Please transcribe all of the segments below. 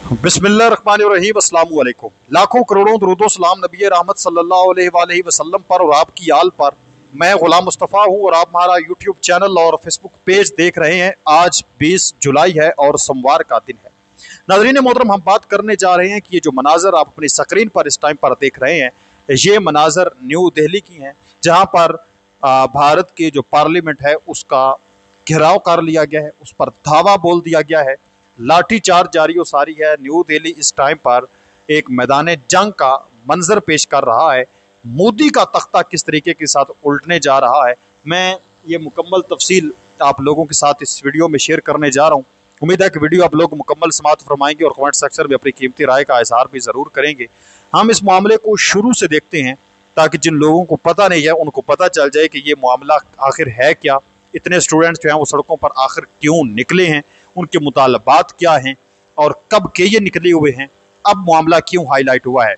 बिस्मिल्लाहिर्रहमानिर्रहीम, अस्सलाम वालेकुम। लाखों करोड़ों दुरूद व सलाम नबी रहमत सल्लल्लाहु अलैहि वसल्लम पर और आपकी आल पर। मैं गुलाम मुस्तफ़ा हूँ और आप हमारा यूट्यूब चैनल और फेसबुक पेज देख रहे हैं। आज 20 जुलाई है और सोमवार का दिन है। नाज़रीन मोहतरम, हम बात करने जा रहे हैं कि ये जो मनाजर आप अपनी स्क्रीन पर इस टाइम पर देख रहे हैं, ये मनाजर न्यू दिल्ली की हैं, जहाँ पर भारत की जो पार्लियामेंट है उसका घेराव कर लिया गया है, उस पर धावा बोल दिया गया है, लाठी चार्ज जारी और सारी है। न्यू दिल्ली इस टाइम पर एक मैदान जंग का मंजर पेश कर रहा है। मोदी का तख्ता किस तरीके के साथ उल्टने जा रहा है, मैं ये मुकम्मल तफसील आप लोगों के साथ इस वीडियो में शेयर करने जा रहा हूँ। उम्मीद है कि वीडियो आप लोग मुकम्मल समाअत फरमाएंगे और कमेंट सेक्शन में अपनी कीमती राय का इजहार भी ज़रूर करेंगे। हम इस मामले को शुरू से देखते हैं ताकि जिन लोगों को पता नहीं है उनको पता चल जाए कि ये मामला आखिर है क्या, इतने स्टूडेंट्स जो हैं वो सड़कों पर आखिर क्यों निकले हैं, उनके मुतालबात क्या हैं और कब के ये निकले हुए हैं, अब मामला क्यों हाईलाइट हुआ है।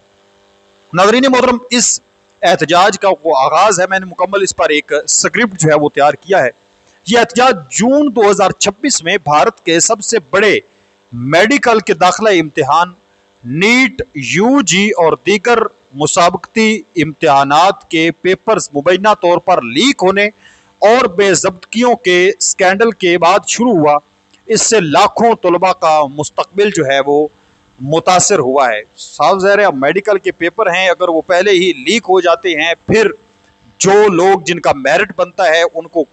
नाज़रीन मोहतरम, इस एहतजाज का वो आगाज़ है, मैंने मुकम्मल इस पर एक स्क्रिप्ट जो है वो तैयार किया है। यह एहतजाज जून 2026 में भारत के सबसे बड़े मेडिकल के दाखिला इम्तिहान नीट, यूजी और दीगर मुसाबकती इम्तिहानात के पेपर्स मुबैना तौर पर लीक होने और बेज़ब्तियों के स्कैंडल के बाद शुरू हुआ। इससे लाखों तलबा का मुस्तकबिल जो है वो मुतासर हुआ है। साफ ज़ाहिर है, मेडिकल के पेपर हैं, अगर वो पहले ही लीक हो जाते हैं, फिर जो लोग जिनका मेरिट बनता है उनको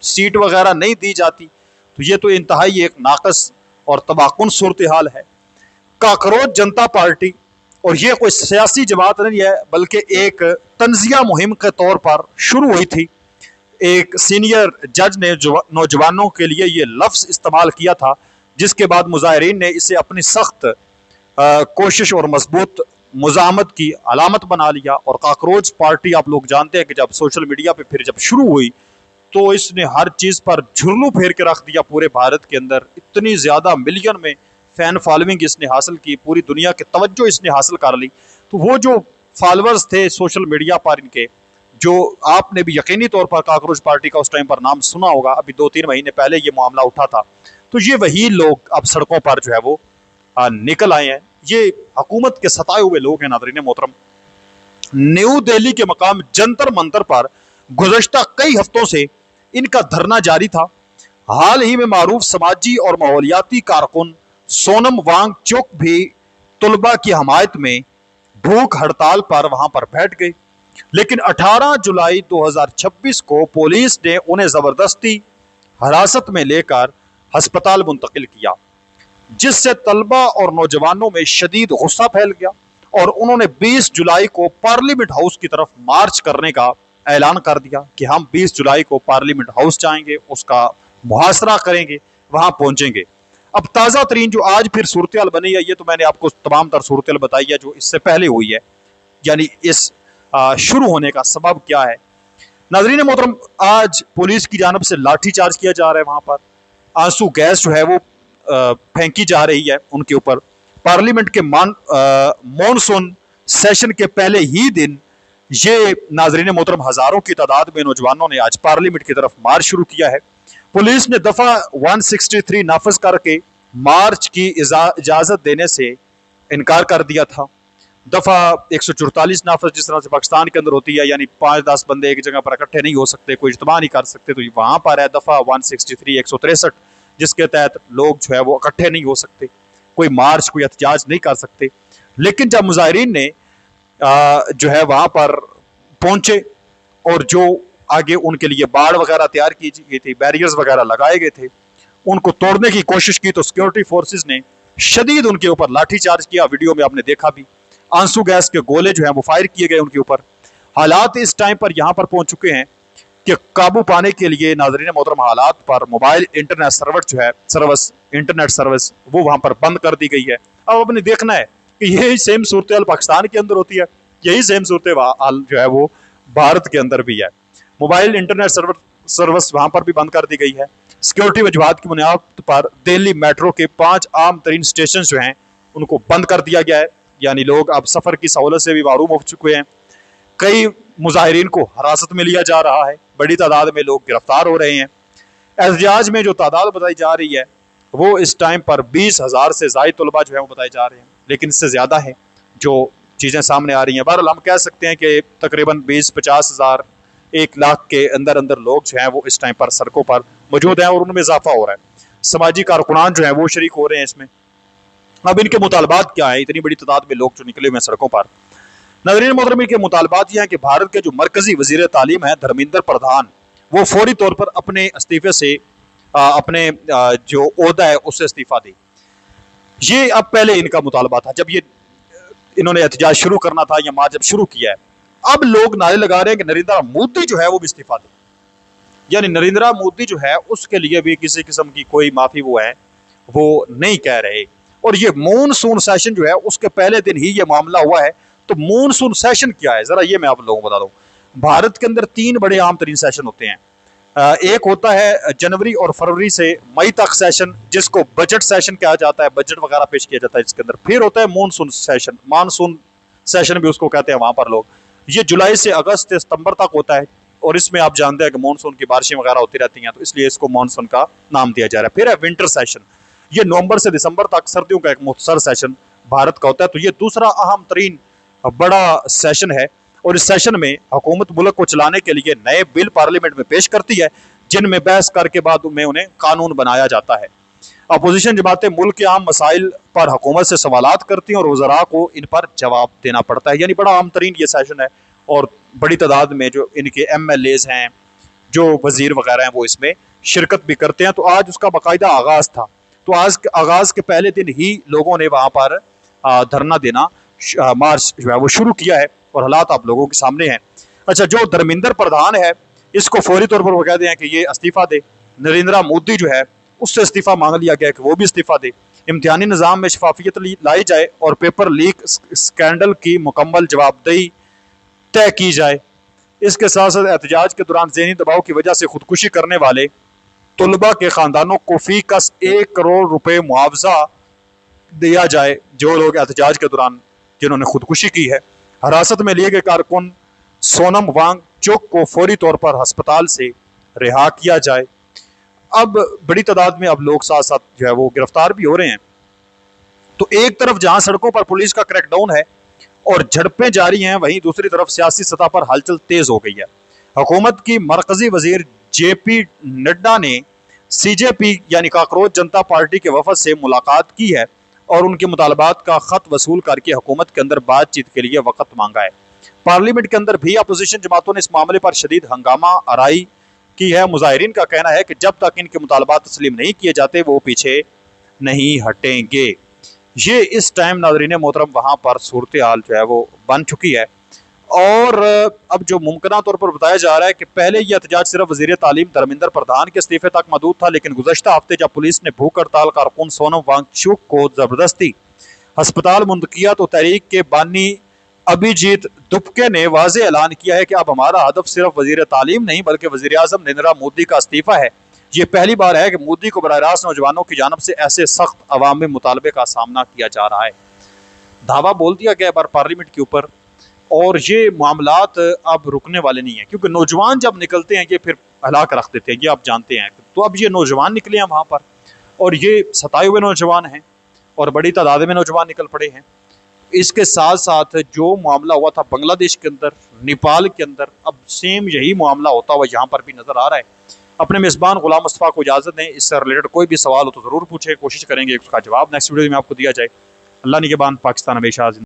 सीट वगैरह नहीं दी जाती, तो ये तो इंतहाई एक नाकस और तबाकुन सूरत हाल है। काकरोच जनता पार्टी, और ये कोई सियासी जमात नहीं है बल्कि एक तंजिया मुहिम के तौर पर शुरू हुई थी। एक सीनियर जज ने नौजवानों के लिए ये लफ्ज़ इस्तेमाल किया था, जिसके बाद मुजाहिरीन ने इसे अपनी सख्त कोशिश और मजबूत मुजामत की अलामत बना लिया। और काकरोच पार्टी, आप लोग जानते हैं कि जब सोशल मीडिया पे फिर जब शुरू हुई तो इसने हर चीज़ पर झुर्लू फेर के रख दिया। पूरे भारत के अंदर इतनी ज़्यादा मिलियन में फ़ैन फॉलोइंग इसने हासिल की, पूरी दुनिया की तवज्जो इसने हासिल कर ली। तो वो जो फॉलोअर्स थे सोशल मीडिया पर इनके, जो आपने भी यकीनी तौर पर काकरोच पार्टी का उस टाइम पर नाम सुना होगा, अभी 2-3 महीने पहले ये मामला उठा था, तो ये वही लोग अब सड़कों पर जो है वो निकल आए हैं। ये हुकूमत के सताए हुए लोग हैं। नाज़रीन मोहतरम, न्यू दिल्ली के मकाम जंतर मंतर पर गुज़श्ता कई हफ्तों से इनका धरना जारी था। हाल ही में मारूफ समाजी और माहौलियाती कारकुन सोनम वांगचुक भी तलबा की हमायत में भूख हड़ताल पर वहां पर बैठ गए, लेकिन 18 जुलाई 2026 को पुलिस ने उन्हें जबरदस्ती हिरासत में लेकर अस्पताल मुंतकिल किया, जिससे तलबा और नौजवानों में शदीद गुस्सा फैल गया और उन्होंने 20 जुलाई को पार्लियामेंट हाउस की तरफ मार्च करने का ऐलान कर दिया कि हम 20 जुलाई को पार्लियामेंट हाउस जाएंगे, उसका मुहासरा करेंगे, वहां पहुंचेंगे। अब ताज़ा तरीन जो आज फिर सूरत हाल बनी है, ये तो मैंने आपको तमाम तर सूरत हाल बताई है जो इससे पहले हुई है, यानी इस शुरू होने का सबब क्या है। नाज़रीन मोहतरम, आज पुलिस की जानब से लाठी चार्ज किया जा रहा है, वहां पर आंसू गैस जो है वो फेंकी जा रही है उनके ऊपर। पार्लियामेंट के मॉनसून सेशन के पहले ही दिन ये नाज़रीन मोहतरम हजारों की तादाद में नौजवानों ने आज पार्लियामेंट की तरफ मार्च शुरू किया है। पुलिस ने दफा 163 नाफज करके मार्च की इजाजत देने से इनकार कर दिया था। दफा 144 नाफज जिस तरह से पाकिस्तान के अंदर होती है, यानी 5-10 बंदे एक जगह पर इकट्ठे नहीं हो सकते, कोई इज्तिमा नहीं कर सकते, तो वहां पर है दफा 163 163, जिसके तहत लोग जो है वो इकट्ठे नहीं हो सकते, कोई मार्च कोई एहतजाज नहीं कर सकते। लेकिन जब मुजाहिरीन ने जो है वहां पर पहुंचे और जो आगे उनके लिए बाड़ वगैरह तैयार की गई थी, बैरियर्स वगैरह लगाए गए थे, उनको तोड़ने की कोशिश की तो सिक्योरिटी फोर्सेस ने शदीद उनके ऊपर लाठीचार्ज किया। वीडियो में आपने देखा भी, आंसू गैस के गोले जो है वो फायर किए गए उनके ऊपर। हालात इस टाइम पर यहां पर पहुंच चुके हैं कि काबू पाने के लिए नाज़रीन मोहतरम हालात पर मोबाइल इंटरनेट सर्वर जो है इंटरनेट सर्विस वो वहां पर बंद कर दी गई है। अब आपने देखना है कि यही सेम सूरत हाल पाकिस्तान के अंदर होती है, यही सेम सूरत हाल जो है वो भारत के अंदर भी है। मोबाइल इंटरनेट सर्विस वहां पर भी बंद कर दी गई है। सिक्योरिटी वजूहात की बुनियाद पर दिल्ली मेट्रो के 5 आम तरीन स्टेशन जो हैं उनको बंद कर दिया गया है, यानी लोग अब सफर की सहूलत से भी महरूम हो चुके हैं। कई मुजाहिरीन को हिरासत में लिया जा रहा है, बड़ी तादाद में लोग गिरफ्तार हो रहे हैं। एहतजाज में जो तादाद बताई जा रही है वो इस टाइम पर 20,000 से ज़ायद तलबा जो है वो बताए जा रहे हैं, लेकिन इससे ज़्यादा है जो चीज़ें सामने आ रही हैं। बहरहाल हम कह सकते हैं कि तकरीबन 20-50 हज़ार 1 लाख के अंदर अंदर लोग जो हैं वो इस टाइम पर सड़कों पर मौजूद हैं और उनमें इजाफा हो रहा है। समाजी कारकुनान जो हैं वो शरीक हो रहे हैं इसमें। अब इनके मुतालबात क्या है, इतनी बड़ी तादाद में लोग जो निकले हुए हैं सड़कों पर। नाज़रीन मोहतरम, के मुतालबात ये हैं कि भारत के जो मरकजी वज़ीर तालीम है धर्मेंद्र प्रधान, वो फौरी तौर पर अपने इस्तीफे से अपने जो ओहदा है उससे इस्तीफा दे। ये अब पहले इनका मुतालबा था जब ये इन्होंने एहतजाज शुरू करना था या मार्च जब शुरू किया है। अब लोग नारे लगा रहे हैं कि नरेंद्र मोदी जो है वो भी इस्तीफा दे, यानी नरेंद्र मोदी जो है उसके लिए भी किसी किस्म की कोई माफी वो है वो नहीं कह रहे। और ये मॉनसून सेशन जो है उसके पहले दिन ही ये मामला हुआ है। तो मॉनसून सेशन क्या है जरा ये मैं आप लोगों को बता दूं। भारत के अंदर 3 बड़े आम तरीन सेशन होते हैं। एक होता है जनवरी और फरवरी से मई तक सेशन, जिसको बजट सेशन कहा जाता है, बजट वगैरह पेश किया जाता है इसके अंदर। फिर होता है मॉनसून सेशन, मानसून सेशन भी उसको कहते हैं वहां पर लोग। ये जुलाई से अगस्त सितंबर तक होता है और इसमें आप जानते हैं कि मानसून की बारिशें वगैरह होती रहती हैं, तो इसलिए इसको मानसून का नाम दिया जा रहा है। फिर है विंटर सेशन, ये नवंबर से दिसंबर तक सर्दियों का एक मुख्तसर सेशन भारत का होता है। तो ये दूसरा अहम तरीन बड़ा सेशन है और इस सेशन में हुकूमत मुल्क को चलाने के लिए नए बिल पार्लियामेंट में पेश करती है, जिनमें बहस करके बाद में उन्हें कानून बनाया जाता है। अपोजिशन जमातें मुल्क के आम मसाइल पर हुकूमत से सवालात करती हैं और वज़रा को इन पर जवाब देना पड़ता है। यानी बड़ा आम तरीन ये सेशन है और बड़ी तादाद में जो इनके MLAs हैं, जो वजीर वगैरह हैं, वो इसमें शिरकत भी करते हैं। तो आज उसका बाकायदा आगाज़ था। तो आज आगाज़ के पहले दिन ही लोगों ने वहाँ पर धरना देना, मार्च जो है वो शुरू किया है और हालात आप लोगों के सामने हैं। अच्छा, जो धर्मेंद्र प्रधान है इसको फौरी तौर पर वो कहते हैं कि ये इस्तीफा दे। नरेंद्र मोदी जो है उससे इस्तीफा मांग लिया गया कि वो भी इस्तीफा दे। इम्तिहानी निज़ाम में शफाफियत लाई जाए और पेपर लीक स्कैंडल की मुकम्मल जवाबदेही तय की जाए। इसके साथ साथ एहतजाज के दौरान ज़हनी दबाव की वजह से खुदकुशी करने वाले तलबा के ख़ानदानों को फी कस 1 करोड़ रुपए मुआवजा दिया जाए। जो लोग एहतजाज के दौरान जिन्होंने खुदकुशी की है, हिरासत में लिए गए कारकुन सोनम वांगचुक को फौरी तौर पर अस्पताल से रिहा किया जाए। अब बड़ी तादाद में अब लोग साथ साथ जो है वो गिरफ्तार भी हो रहे हैं। तो एक तरफ जहां सड़कों पर पुलिस का क्रैकडाउन है और झड़पें जारी हैं, वहीं दूसरी तरफ सियासी सतह पर हलचल तेज हो गई है। हुकूमत की मरकजी वजीर JP नड्डा ने CJP यानी काकरोच जनता पार्टी के वफद से मुलाकात की है और उनके मुतालबात का खत वसूल करके हुकूमत के अंदर बातचीत के लिए वक्त मांगा है। पार्लियामेंट के अंदर भी अपोजिशन जमातों ने इस मामले पर शदीद हंगामा आराई की है। मुजाहिरीन का कहना है कि जब तक इनके मुतालबात तस्लीम नहीं किए जाते वो पीछे नहीं हटेंगे। ये इस टाइम नाज़रीन मोहतरम वहाँ पर सूरत हाल जो है वो बन चुकी है। और अब जो मुमकिन तौर पर बताया जा रहा है कि पहले यह एहतजाज सिर्फ वज़ीर तालीम धर्मेंद्र प्रधान के इस्तीफे तक महदूद था, लेकिन गुज़श्ता हफ्ते जब पुलिस ने भूख हड़ताल कारकुन सोनम वांगचुक को ज़बरदस्ती अस्पताल मुंतकिया तो तहरीक के बानी अभिजीत दुबके ने वाज़ेह ऐलान किया है कि अब हमारा हदफ सिर्फ वज़ीर तालीम नहीं बल्कि वज़ीर आज़म नरेंद्र मोदी का इस्तीफा है। ये पहली बार है कि मोदी को बराह रास्त नौजवानों की जानब से ऐसे सख्त अवामी मुतालबे का सामना किया जा रहा है। धावा बोल दिया गया बार पार्लियामेंट के ऊपर और ये मामलात अब रुकने वाले नहीं हैं, क्योंकि नौजवान जब निकलते हैं ये फिर हलाक रख देते हैं, ये आप जानते हैं। तो अब ये नौजवान निकले हैं वहाँ पर और ये सताए हुए नौजवान हैं और बड़ी तादाद में नौजवान निकल पड़े हैं। इसके साथ साथ जो मामला हुआ था बांग्लादेश के अंदर, नेपाल के अंदर, अब सेम यही मामला होता हुआ यहाँ पर भी नजर आ रहा है। अपने मेज़बान गुलाम मुस्तफ़ा को इजाज़त दें। इससे रिलेटेड कोई भी सवाल हो तो ज़रूर पूछें, कोशिश करेंगे उसका जवाब नेक्स्ट वीडियो में आपको दिया जाए। अल्लाह निगहबान, पाकिस्तान हमेशा